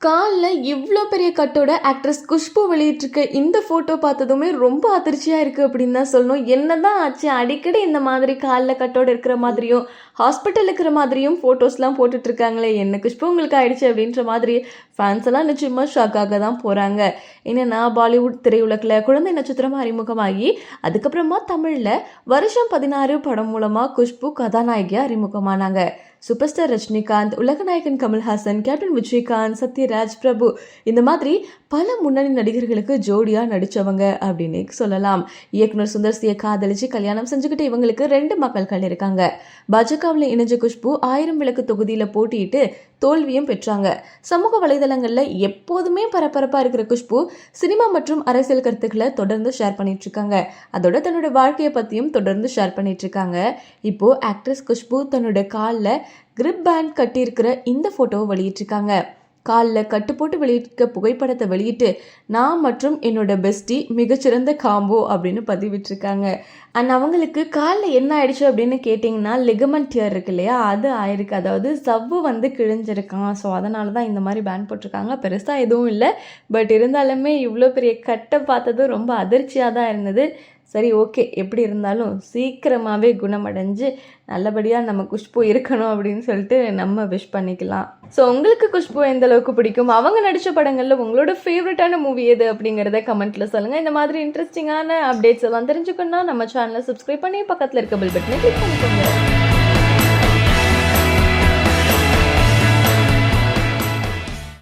கால்ல இவ்ளோ பெரிய கட்டோட ஆக்ட்ரஸ் குஷ்பு வெளியிட்டிருக்க இந்த ஃபோட்டோ பார்த்ததுமே ரொம்ப அதிர்ச்சியா இருக்கு அப்படின்னு தான் சொல்லணும். என்னதான் ஆச்சு, அடிக்கடி இந்த மாதிரி கால்ல கட்டோட இருக்கிற மாதிரியும் ஹாஸ்பிட்டல் இருக்கிற மாதிரியும் ஃபோட்டோஸ்லாம் போட்டுட்டு இருக்காங்களே, என்ன குஷ்பு உங்களுக்கு ஆயிடுச்சு அப்படின்ற மாதிரி ஃபேன்ஸ் எல்லாம் நிச்சயமா ஷாக்காக தான் போறாங்க. என்னன்னா, பாலிவுட் திரையுலகில் குழந்தை நட்சத்திரமா அறிமுகமாகி அதுக்கப்புறமா தமிழ்ல வருஷம் 16 படம் மூலமா குஷ்பு கதாநாயகியா அறிமுகமானாங்க. சூப்பர் ஸ்டார் ரஜினிகாந்த், உலகநாயகன் கமல்ஹாசன், கேப்டன் விஜயகாந்த், சத்யராஜ், பிரபு இந்த மாதிரி பல முன்னணி நடிகர்களுக்கு ஜோடியா நடிச்சவங்க அப்படின்னு சொல்லலாம். இயக்குனர் சுந்தர் சியை காதலிச்சு கல்யாணம் செஞ்சுக்கிட்டு இவங்களுக்கு 2 மகள்கள் இருக்காங்க. பாஜகவில் இணைஞ்ச குஷ்பு 1000 விளக்கு தொகுதியில போட்டியிட்டு தோல்வியும் பெற்றாங்க. சமூக வலைதளங்கள்ல எப்போதுமே பரபரப்பா இருக்கிற குஷ்பு சினிமா மற்றும் அரசியல் கருத்துக்களை தொடர்ந்து ஷேர் பண்ணிட்டு இருக்காங்க. அதோட தன்னோட வாழ்க்கையை பத்தியும் தொடர்ந்து ஷேர் பண்ணிட்டு இருக்காங்க. இப்போ ஆக்ட்ரஸ் குஷ்பு தன்னோட காலில் கிரிப் பேண்ட் கட்டியிருக்கிற இந்த போட்டோவை வெளியிட்டிருக்காங்க. காலில் கட்டு போட்டு வெளியிட்ட புகைப்படத்தை வெளியிட்டு நான் மற்றும் என்னோட பெஸ்டி மிகச்சிறந்த காம்போ அப்படின்னு பதிவிட்டிருக்காங்க. அண்ட் அவங்களுக்கு காலில் என்ன ஆயிடுச்சு அப்படின்னு கேட்டிங்கன்னா, லிகமெண்ட் டியர் இருக்கு இல்லையா, அது ஆயிருக்கு. அதாவது சவ்வு கிழிஞ்சிருக்கான். ஸோ அதனால தான் இந்த மாதிரி பேன் போட்டிருக்காங்க. பெருசாக எதுவும் இல்லை, பட் இருந்தாலுமே இவ்வளோ பெரிய கட்டை பார்த்தது ரொம்ப அதிர்ச்சியாக தான் இருந்தது. சரி, ஓகே, எப்படி இருந்தாலும் சீக்கிரமாகவே குணமடைஞ்சு நல்லபடியாக நம்ம குஷ்பு இருக்கணும் அப்படின்னு சொல்லிட்டு நம்ம விஷ் பண்ணிக்கலாம். ஸோ உங்களுக்கு குஷ்பு எந்த அளவுக்கு பிடிக்கும், அவங்க நடித்த படங்களில் உங்களோட ஃபேவரட்டான மூவி எது அப்படிங்கிறத கமெண்ட்டில் சொல்லுங்கள். இந்த மாதிரி இன்ட்ரெஸ்டிங்கான அப்டேட்ஸ் எல்லாம் தெரிஞ்சுக்கணும்னா நம்ம சேனலை சப்ஸ்கிரைப் பண்ணி பக்கத்தில் இருக்க பெல் பட்டனை கிளிக் பண்ணிக்கோங்க.